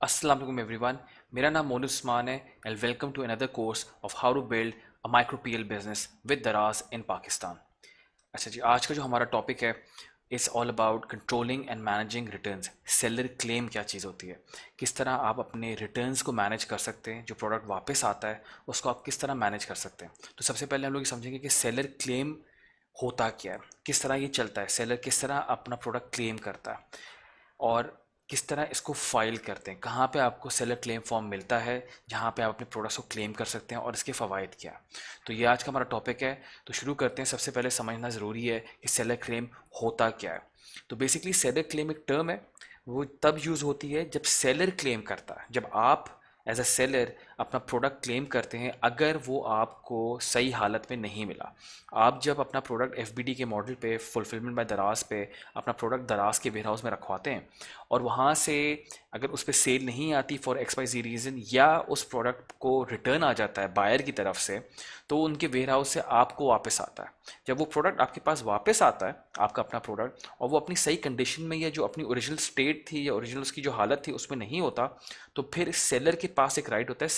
अस्सलाम वालेकुम एवरीवन। मेरा नाम मोनू उस्मान है and welcome to another course of how to build a micro PL business with Daraz in Pakistan. अच्छा जी, आज का जो हमारा टॉपिक है it's all about controlling and managing returns. Seller claim क्या चीज़ होती है, किस तरह आप अपने रिटर्न्स को मैनेज कर सकते हैं, जो प्रोडक्ट वापस आता है उसको आप किस तरह मैनेज कर सकते हैं। तो सबसे पहले हम लोग ये समझेंगे कि सेलर क्लेम होता क्या है, किस तरह ये चलता है, सेलर किस तरह अपना प्रोडक्ट क्लेम करता है और किस तरह इसको फाइल करते हैं, कहाँ पे आपको सेलर क्लेम फॉर्म मिलता है जहाँ पे आप अपने प्रोडक्ट्स को क्लेम कर सकते हैं और इसके फ़वाइद क्या है। तो ये आज का हमारा टॉपिक है। तो शुरू करते हैं। सबसे पहले समझना ज़रूरी है कि सेलर क्लेम होता क्या है। तो बेसिकली सेलर क्लेम एक टर्म है, वो तब यूज़ होती है जब सेलर क्लेम करता है, जब आप एज अ सेलर अपना प्रोडक्ट क्लेम करते हैं अगर वो आपको सही हालत में नहीं मिला। आप जब अपना प्रोडक्ट एफबीडी के मॉडल पे फुलफिलमेंट बाय दराज पे अपना प्रोडक्ट दराज के वेयर हाउस में रखवाते हैं और वहाँ से अगर उस पर सेल नहीं आती for X Y Z reason, या उस प्रोडक्ट को रिटर्न आ जाता है बायर की तरफ से, तो उनके वेयर हाउस से आपको वापस आता है। जब वो प्रोडक्ट आपके पास वापस आता है, आपका अपना प्रोडक्ट, और वो अपनी सही कंडीशन में या जो अपनी ओरिजिनल स्टेट थी या ओरिजिनल उसकी जो हालत थी उसमें नहीं होता, तो फिर सेलर के पास एक राइट होता है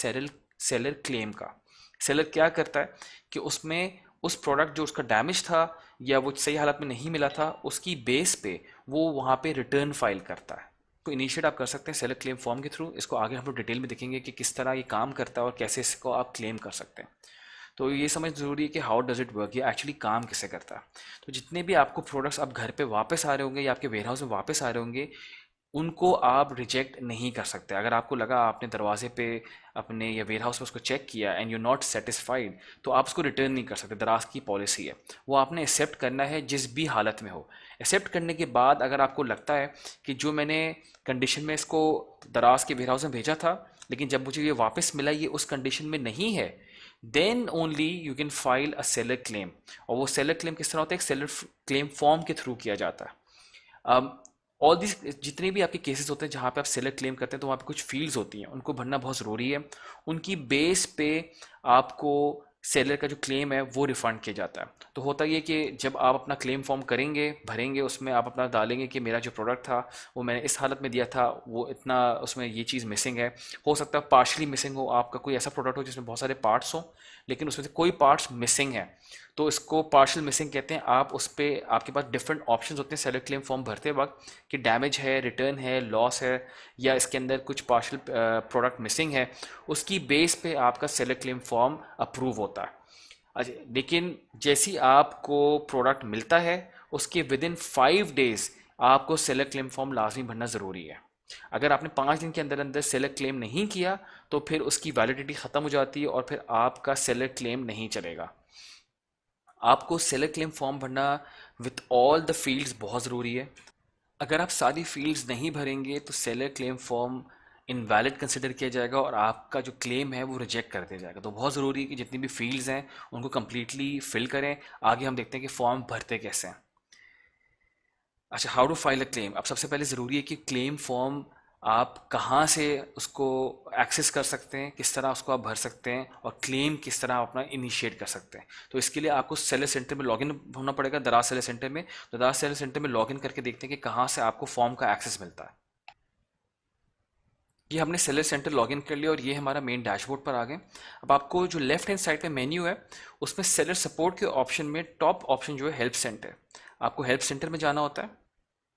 सेलर क्लेम का। सेलर क्या करता है कि उसमें उस प्रोडक्ट जो उसका डैमेज था या वो सही हालत में नहीं मिला था, उसकी बेस पे वो वहाँ पे रिटर्न फाइल करता है। को इनिशिएट आप कर सकते हैं सेलर क्लेम फॉर्म के थ्रू। इसको आगे हम लोग डिटेल में देखेंगे कि किस तरह ये काम करता है और कैसे इसको आप क्लेम कर सकते हैं। तो ये समझ ज़रूरी है कि हाउ डज़ इट वर्क, ये एक्चुअली काम कैसे करता है। तो जितने भी आपको प्रोडक्ट्स आप घर पे वापस आ रहे होंगे या आपके वेयर हाउस में वापस आ रहे होंगे, उनको आप रिजेक्ट नहीं कर सकते। अगर आपको लगा आपने दरवाजे पे अपने या वेयर हाउस में उसको चेक किया एंड यू नॉट सेटिस्फाइड, तो आप उसको रिटर्न नहीं कर सकते। दराज की पॉलिसी है, वो आपने एक्सेप्ट करना है जिस भी हालत में हो। एक्सेप्ट करने के बाद अगर आपको लगता है कि जो मैंने कंडीशन में इसको दराज के वेयर हाउस में भेजा था, लेकिन जब मुझे ये वापस मिला ये उस कंडीशन में नहीं है, then only you can file a seller claim. और वो सेलर क्लेम किस तरह होता है, एक सेलर क्लेम फॉर्म के थ्रू किया जाता है। ऑल दिस जितने भी आपके केसेस होते हैं जहाँ पे आप सेलर क्लेम करते हैं, तो वहाँ पे कुछ फील्ड्स होती हैं, उनको भरना बहुत ज़रूरी है। उनकी बेस पे आपको सेलर का जो क्लेम है वो रिफंड किया जाता है। तो होता ये कि जब आप अपना क्लेम फॉर्म करेंगे, भरेंगे, उसमें आप अपना डालेंगे कि मेरा जो प्रोडक्ट था वो मैंने इस हालत में दिया था, वो इतना उसमें ये चीज़ मिसिंग है। हो सकता है पार्शली मिसिंग हो, आपका कोई ऐसा प्रोडक्ट हो जिसमें बहुत सारे पार्ट्स हों लेकिन उसमें से कोई पार्ट्स मिसिंग है, तो इसको पार्शल मिसिंग कहते हैं। आप उस पर आपके पास डिफरेंट ऑप्शन होते हैं सेलर क्लेम फॉर्म भरते वक्त कि डैमेज है, रिटर्न है, लॉस है, या इसके अंदर कुछ पार्शल प्रोडक्ट मिसिंग है। उसकी बेस पे आपका सेलर क्लेम फॉर्म अप्रूव होता है। अच्छा, लेकिन जैसी आपको प्रोडक्ट मिलता है उसके विद इन 5 डेज आपको सेलर क्लेम फॉर्म लाजमी भरना ज़रूरी है। अगर आपने 5 दिन के अंदर अंदर सेलर क्लेम नहीं किया तो फिर उसकी वैलिडिटी ख़त्म हो जाती है और फिर आपका सेलर क्लेम नहीं चलेगा। आपको सेलर क्लेम फॉर्म भरना विथ ऑल द फील्ड्स बहुत ज़रूरी है। अगर आप सारी फील्ड्स नहीं भरेंगे तो seller claim form invalid consider किया जाएगा और आपका जो क्लेम है वो रिजेक्ट कर दिया जाएगा। तो बहुत ज़रूरी है कि जितनी भी फील्ड्स हैं उनको कम्प्लीटली फिल करें। आगे हम देखते हैं कि फॉर्म भरते कैसे हैं। अच्छा, how to file a claim. अब सबसे पहले ज़रूरी है कि क्लेम फॉर्म आप कहाँ से उसको एक्सेस कर सकते हैं, किस तरह उसको आप भर सकते हैं और क्लेम किस तरह आप अपना इनिशिएट कर सकते हैं। तो इसके लिए आपको सेलर सेंटर में लॉगिन होना पड़ेगा, दराज सेलर सेंटर में। दराज सेलर सेंटर में लॉगिन करके देखते हैं कि कहाँ से आपको फॉर्म का एक्सेस मिलता है। ये हमने सेलर सेंटर लॉगिन कर लिया और ये हमारा मेन डैशबोर्ड पर आ गए। अब आपको जो लेफ्ट हैंड साइड पे मेन्यू है उसमें सेलर सपोर्ट के ऑप्शन में टॉप ऑप्शन जो है हेल्प सेंटर, आपको हेल्प सेंटर में जाना होता है।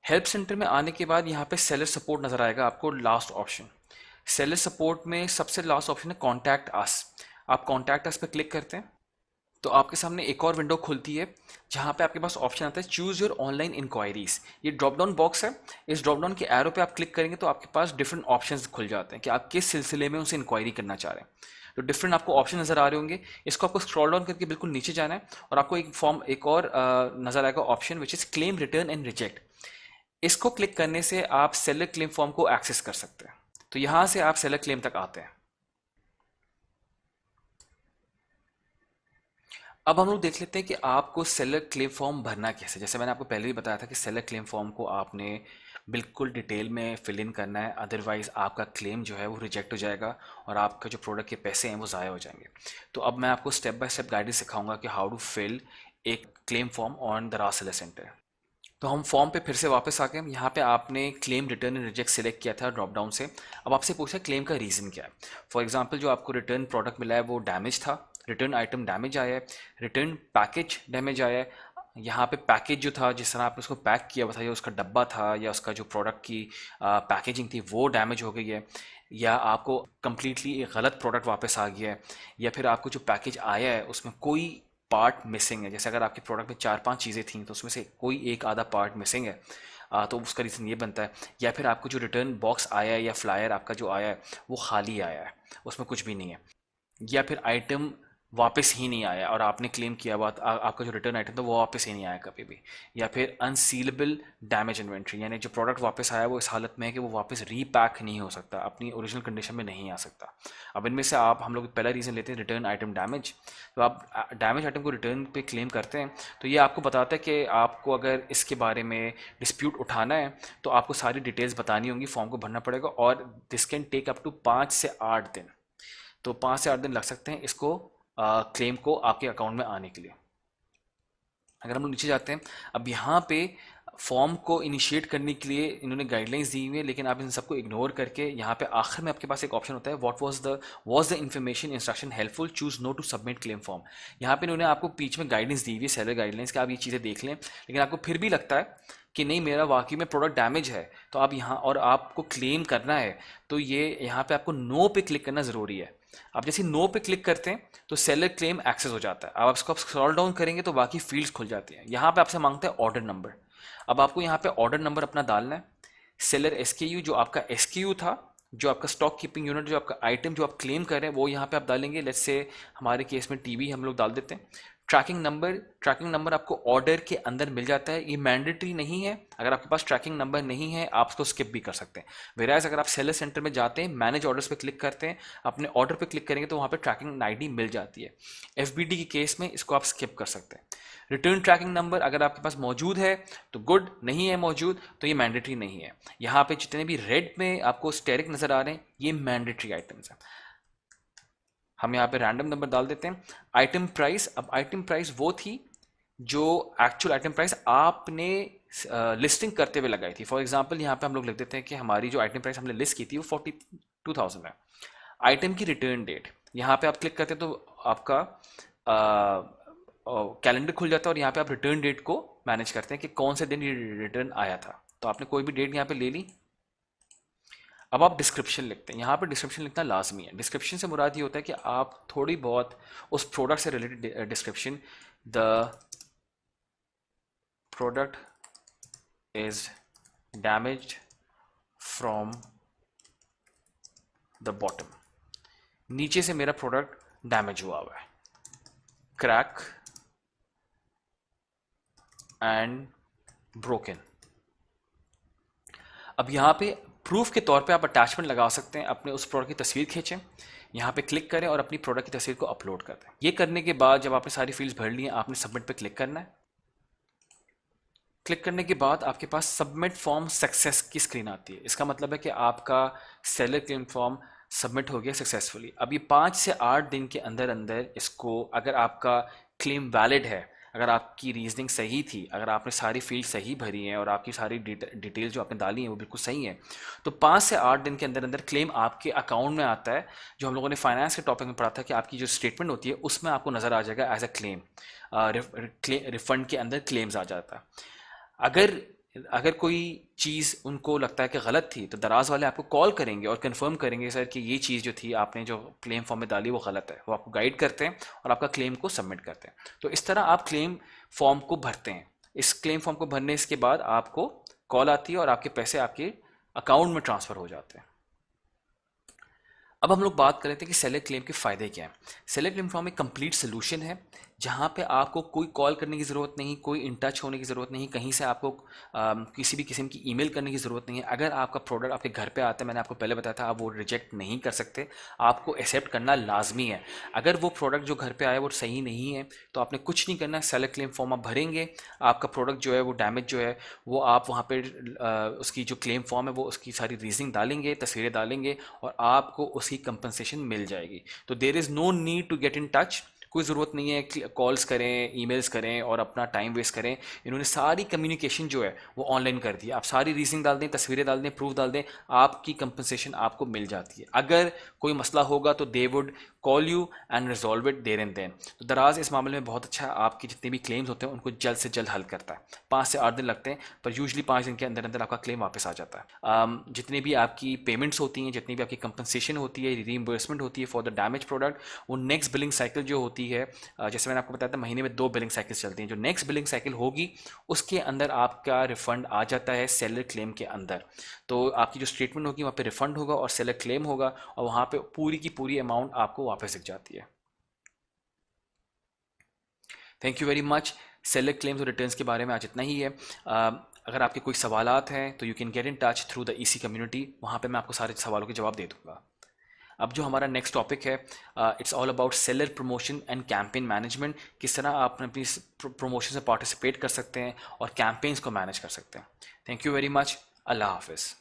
हेल्प सेंटर में आने के बाद यहाँ पे सेलर सपोर्ट नज़र आएगा आपको, लास्ट ऑप्शन। सेलर सपोर्ट में सबसे लास्ट ऑप्शन है कॉन्टैक्ट अस। आप कॉन्टैक्ट अस पे क्लिक करते हैं तो आपके सामने एक और विंडो खुलती है जहाँ पे आपके पास ऑप्शन आता है चूज योर ऑनलाइन इंक्वायरीज। ये ड्रॉप डाउन बॉक्स है, इस ड्रॉप डाउन के एरो पे आप क्लिक करेंगे तो आपके पास डिफरेंट ऑप्शंस खुल जाते हैं कि आप किस सिलसिले में उनसे इंक्वायरी करना चाह रहे हैं। तो डिफरेंट आपको ऑप्शन नजर आ रहे होंगे। इसको आपको स्क्रॉल डाउन करके बिल्कुल नीचे जाना है और आपको एक फॉर्म एक और नजर आएगा option which is claim return and reject. इसको क्लिक करने से आप सेलर क्लेम फॉर्म को एक्सेस कर सकते हैं। तो यहां से आप सेलर क्लेम तक आते हैं। अब हम लोग देख लेते हैं कि आपको सेलर क्लेम फॉर्म भरना कैसे। जैसे मैंने आपको पहले ही बताया था कि सेलर क्लेम फॉर्म को आपने बिल्कुल डिटेल में फिल इन करना है, अदरवाइज आपका क्लेम जो है वो रिजेक्ट हो जाएगा और आपका जो प्रोडक्ट के पैसे हैं वो ज़ाया हो जाएंगे। तो अब मैं आपको स्टेप बाय स्टेप गाइडेंस सिखाऊंगा कि हाउ टू फिल एक claim form on the Raj seller centre. तो हम फॉर्म पे फिर से वापस आ गए। यहाँ पे आपने claim return and reject select किया था ड्रॉप डाउन से। अब आपसे पूछा क्लेम का रीज़न क्या है। फॉर एग्जांपल जो आपको रिटर्न प्रोडक्ट मिला है वो डैमेज था, रिटर्न आइटम डैमेज आया है, रिटर्न पैकेज डैमेज आया है। यहाँ पे पैकेज जो था, जिस तरह आपने उसको पैक किया हुआ था, या उसका डब्बा था, या उसका जो प्रोडक्ट की पैकेजिंग थी वो डैमेज हो गई है, या आपको कम्प्लीटली एक गलत प्रोडक्ट वापस आ गया है, या फिर आपको जो पैकेज आया है उसमें कोई पार्ट मिसिंग है। जैसे अगर आपके प्रोडक्ट में 4-5 चीज़ें थी तो उसमें से कोई एक आधा पार्ट मिसिंग है, तो उसका रीज़न ये बनता है। या फिर आपको जो रिटर्न बॉक्स आया है या फ्लायर आपका जो आया है वो खाली आया है, उसमें कुछ भी नहीं है। या फिर आइटम वापस ही नहीं आया और आपने क्लेम किया हुआ आपका जो रिटर्न आइटम था वो वापस ही नहीं आया कभी भी। या फिर अनसीलेबल डैमेज इन्वेंट्री, यानी जो प्रोडक्ट वापस आया वो इस हालत में है कि वो वापस रीपैक नहीं हो सकता, अपनी ओरिजिनल कंडीशन में नहीं आ सकता। अब इनमें से आप हम लोग पहला रीज़न लेते हैं रिटर्न आइटम डैमेज। तो आप डैमेज आइटम को रिटर्न पे क्लेम करते हैं तो ये आपको बताता है कि आपको अगर इसके बारे में डिस्प्यूट उठाना है तो आपको सारी डिटेल्स बतानी होंगी, फॉर्म को भरना पड़ेगा, और this can take up to 5 से 8 दिन। तो 5 से 8 दिन लग सकते हैं इसको क्लेम को आपके अकाउंट में आने के लिए। अगर हम लोग नीचे जाते हैं, अब यहाँ पे फॉर्म को इनिशिएट करने के लिए इन्होंने गाइडलाइंस दी हुई है, लेकिन आप इन सबको इग्नोर करके यहाँ पे आखिर में आपके पास एक ऑप्शन होता है, what was the information instruction helpful, choose no to submit claim form. यहाँ पे इन्होंने आपको बीच में गाइडेंस दी हुई है, सेलर गाइडलाइंस, कि आप ये चीज़ें देख लें, लेकिन आपको फिर भी लगता है कि नहीं मेरा वाकई में प्रोडक्ट डैमेज है, तो आप यहाँ और आपको क्लेम करना है, तो ये यहाँ पे आपको नो पे क्लिक करना ज़रूरी है। आप जैसे नो पे क्लिक करते हैं तो सेलर क्लेम एक्सेस हो जाता है। अब आप इसको स्क्रॉल डाउन करेंगे तो बाकी फील्ड्स खुल जाती हैं। यहाँ पे आपसे मांगता है ऑर्डर नंबर। अब आपको यहाँ पे ऑर्डर नंबर अपना डालना है, सेलर एसकेयू जो आपका एसकेयू था, जो आपका स्टॉक कीपिंग यूनिट, जो आपका आइटम जो आप क्लेम कर रहे हैं वो यहाँ पे आप डालेंगे। लेट्स से हमारे केस में टीवी हम लोग डाल देते हैं। ट्रैकिंग नंबर आपको ऑर्डर के अंदर मिल जाता है, ये मैंडेटरी नहीं है। अगर आपके पास ट्रैकिंग नंबर नहीं है आप उसको स्किप भी कर सकते हैं। वेराज अगर आप सेलर सेंटर में जाते हैं, मैनेज ऑर्डर्स पे क्लिक करते हैं, अपने ऑर्डर पे क्लिक करेंगे तो वहाँ पे ट्रैकिंग आईडी मिल जाती है। एफबीडी के केस में इसको आप स्किप कर सकते हैं। रिटर्न ट्रैकिंग नंबर अगर आपके पास मौजूद है तो गुड, नहीं है मौजूद तो ये मैंडेटरी नहीं है। यहाँ पे जितने भी रेड में आपको स्टेरिक नजर आ रहे हैं ये मैंडेटरी आइटम्स हैं। हम यहाँ पे रैंडम नंबर डाल देते हैं। आइटम प्राइस, अब आइटम प्राइस वो थी जो एक्चुअल आइटम प्राइस आपने लिस्टिंग करते हुए लगाई थी। फॉर एग्जांपल यहाँ पे हम लोग लिख देते हैं कि हमारी जो आइटम प्राइस हमने लिस्ट की थी वो 42,000 है। आइटम की रिटर्न डेट, यहाँ पे आप क्लिक करते हैं तो आपका कैलेंडर खुल जाता है और यहाँ पे आप रिटर्न डेट को मैनेज करते हैं कि कौन से दिन ये रिटर्न आया था। तो आपने कोई भी डेट यहाँ पे ले ली। अब आप डिस्क्रिप्शन लिखते हैं, यहाँ पे डिस्क्रिप्शन लिखना लाजमी है। डिस्क्रिप्शन से मुराद ये होता है कि आप थोड़ी बहुत उस प्रोडक्ट से related description, the product is damaged from the bottom, नीचे से मेरा प्रोडक्ट डैमेज हुआ हुआ है, क्रैक एंड ब्रोकन। अब यहाँ पे प्रूफ के तौर पे आप अटैचमेंट लगा सकते हैं, अपने उस प्रोडक्ट की तस्वीर खींचें, यहाँ पे क्लिक करें और अपनी प्रोडक्ट की तस्वीर को अपलोड कर दें। ये करने के बाद जब आपने सारी फील्ड्स भर ली हैं आपने सबमिट पे क्लिक करना है। क्लिक करने के बाद आपके पास सबमिट फॉर्म सक्सेस की स्क्रीन आती है। इसका मतलब है कि आपका सेलर क्लेम फॉर्म सबमिट हो गया सक्सेसफुली। अब ये 5 से 8 दिन के अंदर अंदर इसको, अगर आपका क्लेम वैलिड है, अगर आपकी रीजनिंग सही थी, अगर आपने सारी फील्ड सही भरी हैं और आपकी सारी डिटेल जो आपने डाली हैं वो बिल्कुल सही है, तो 5 से 8 दिन के अंदर अंदर क्लेम आपके अकाउंट में आता है। जो हम लोगों ने फाइनेंस के टॉपिक में पढ़ा था कि आपकी जो स्टेटमेंट होती है उसमें आपको नज़र आ जाएगा एज अ क्लेम, रिफंड के अंदर क्लेम्स आ जाता है। अगर अगर कोई चीज़ उनको लगता है कि गलत थी तो दराज वाले आपको कॉल करेंगे और कंफर्म करेंगे सर कि ये चीज़ जो थी आपने जो क्लेम फॉर्म में डाली वो गलत है। वो आपको गाइड करते हैं और आपका क्लेम को सबमिट करते हैं। तो इस तरह आप क्लेम फॉर्म को भरते हैं। इस क्लेम फॉर्म को भरने के बाद आपको कॉल आती है और आपके पैसे आपके अकाउंट में ट्रांसफ़र हो जाते हैं। अब हम लोग बात कर रहे थे कि सेलर क्लेम के फ़ायदे क्या हैं। सेलर क्लेम फॉर्म एक कंप्लीट सोल्यूशन है जहाँ पे आपको कोई कॉल करने की ज़रूरत नहीं, कोई इन टच होने की ज़रूरत नहीं, कहीं से आपको किसी भी किस्म की ईमेल करने की ज़रूरत नहीं है। अगर आपका प्रोडक्ट आपके घर पे आता है, मैंने आपको पहले बताया था, आप वो रिजेक्ट नहीं कर सकते, आपको एक्सेप्ट करना लाजमी है। अगर वो प्रोडक्ट जो घर पे आया वो सही नहीं है तो आपने कुछ नहीं करना है, सेलर क्लेम फॉर्म आप भरेंगे, आपका प्रोडक्ट जो है वो डैमेज जो है वो आप वहाँ पे उसकी जो क्लेम फॉर्म है वो उसकी सारी रीजनिंग डालेंगे, तस्वीरें डालेंगे और आपको उसकी कंपनसेशन मिल जाएगी। तो there is no need to get in touch कोई ज़रूरत नहीं है कॉल्स करें, ईमेल्स करें और अपना टाइम वेस्ट करें। इन्होंने सारी कम्युनिकेशन जो है वो ऑनलाइन कर दी। आप सारी रीजनिंग डाल दें, तस्वीरें डाल दें, प्रूफ डाल दें, आपकी कंपनसेशन आपको मिल जाती है। अगर कोई मसला होगा तो they would call you and resolve it there and then. तो दराज इस मामले में बहुत अच्छा, आपकी जितने भी क्लेम्स होते हैं उनको जल्द से जल्द हल करता है। 5 से 8 दिन लगते हैं, पर यूजली 5 दिन के अंदर अंदर आपका क्लेम वापस आ जाता है। जितनी भी आपकी पेमेंट्स होती हैं, जितनी भी आपकी कंपनसेशन होती है, रीइंबर्समेंट होती है फॉर द डैमेज प्रोडक्ट, वो नेक्स्ट बिलिंग साइकिल जो होती है, जैसे मैंने आपको बताया था महीने में 2 बिलिंग साइकिल्स चलती हैं, जो नेक्स्ट बिलिंग साइकिल होगी उसके अंदर आपका रिफंड आ जाता है सेलर क्लेम के अंदर। तो आपकी जो स्टेटमेंट होगी वहाँ पे रिफंड होगा और सेलर क्लेम होगा, और वहाँ पे पूरी की पूरी अमाउंट आपको वापस दिख जाती है। Thank you very much. Seller claims और रिटर्न्स के बारे में आज इतना ही है। अगर आपके कोई सवालात हैं तो you can get in touch through the EC community, वहाँ पे मैं आपको सारे सवालों के जवाब दे दूंगा। अब जो हमारा नेक्स्ट टॉपिक है, it's all about seller promotion and campaign management. किस तरह आप अपनी प्रमोशन में पार्टिसिपेट कर सकते हैं और कैंपेन्स को मैनेज कर सकते हैं। Thank you very much. Allah हाफिज़।